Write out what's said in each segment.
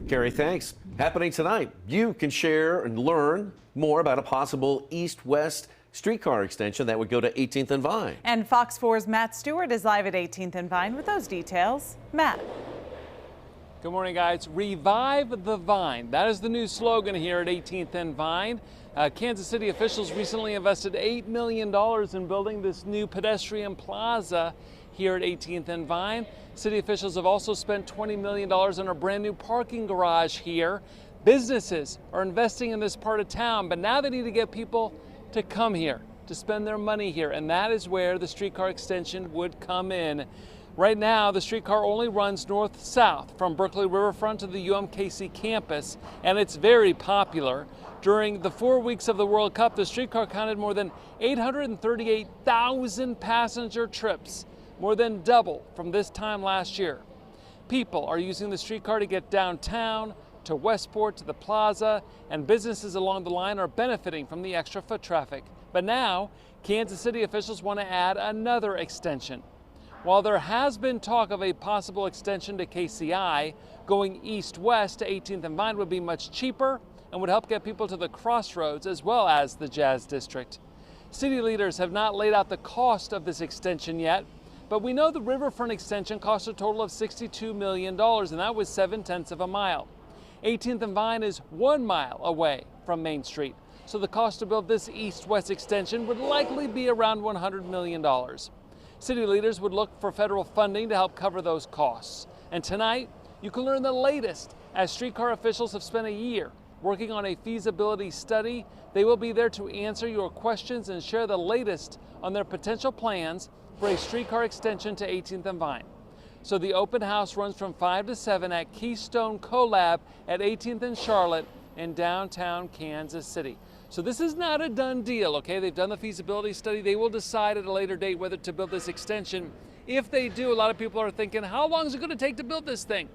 Carrie, thanks. Happening tonight, you can share and learn more about a possible east-west streetcar extension that would go to 18th and Vine. And Fox 4's Matt Stewart is live at 18th and Vine with those details. Matt. Good morning, guys. Revive the Vine. That is the new slogan here at 18th and Vine. Kansas City officials recently invested $8 million in building this new pedestrian plaza here at 18th and Vine. City officials have also spent $20 million on a brand new parking garage here. Businesses are investing in this part of town, but now they need to get people to come here, to spend their money here, and that is where the streetcar extension would come in. Right now, the streetcar only runs north-south from Berkeley Riverfront to the UMKC campus, and it's very popular. During the 4 weeks of the World Cup, the streetcar counted more than 838,000 passenger trips, more than double from this time last year. People are using the streetcar to get downtown, to Westport, to the plaza, and businesses along the line are benefiting from the extra foot traffic. But now, Kansas City officials want to add another extension. While there has been talk of a possible extension to KCI, going east-west to 18th and Vine would be much cheaper and would help get people to the crossroads as well as the Jazz District. City leaders have not laid out the cost of this extension yet, but we know the riverfront extension cost a total of $62 million, and that was 7/10 of a mile. 18th and Vine is 1 mile away from Main Street, so the cost to build this east-west extension would likely be around $100 million. City leaders would look for federal funding to help cover those costs. And tonight, you can learn the latest as streetcar officials have spent a year working on a feasibility study. They will be there to answer your questions and share the latest on their potential plans for a streetcar extension to 18th and Vine. So the open house runs from 5 to 7 at Keystone Collab at 18th and Charlotte in downtown Kansas City. So this is not a done deal, okay? They've done the feasibility study. They will decide at a later date whether to build this extension. If they do, a lot of people are thinking, how long is it going to take to build this thing?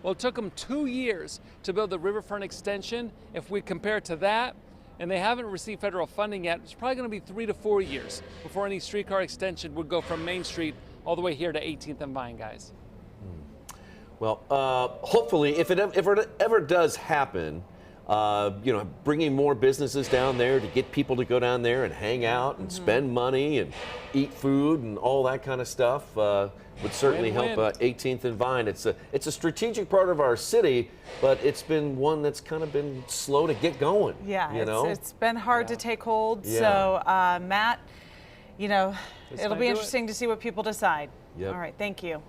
Well, it took them 2 years to build the riverfront extension. If we compare to that, and they haven't received federal funding yet, it's probably going to be 3 to 4 years before any streetcar extension would go from Main Street all the way here to 18th and Vine, guys. Well, hopefully, if it ever does happen, bringing more businesses down there to get people to go down there and hang out and spend money and eat food and all that kind of stuff would certainly help 18th and Vine. It's a strategic part of our city, but it's been one that's kind of been slow to get going. Yeah, it's been hard to take hold. Yeah. So, Matt, it'll be interesting to see what people decide. Yep. All right, thank you.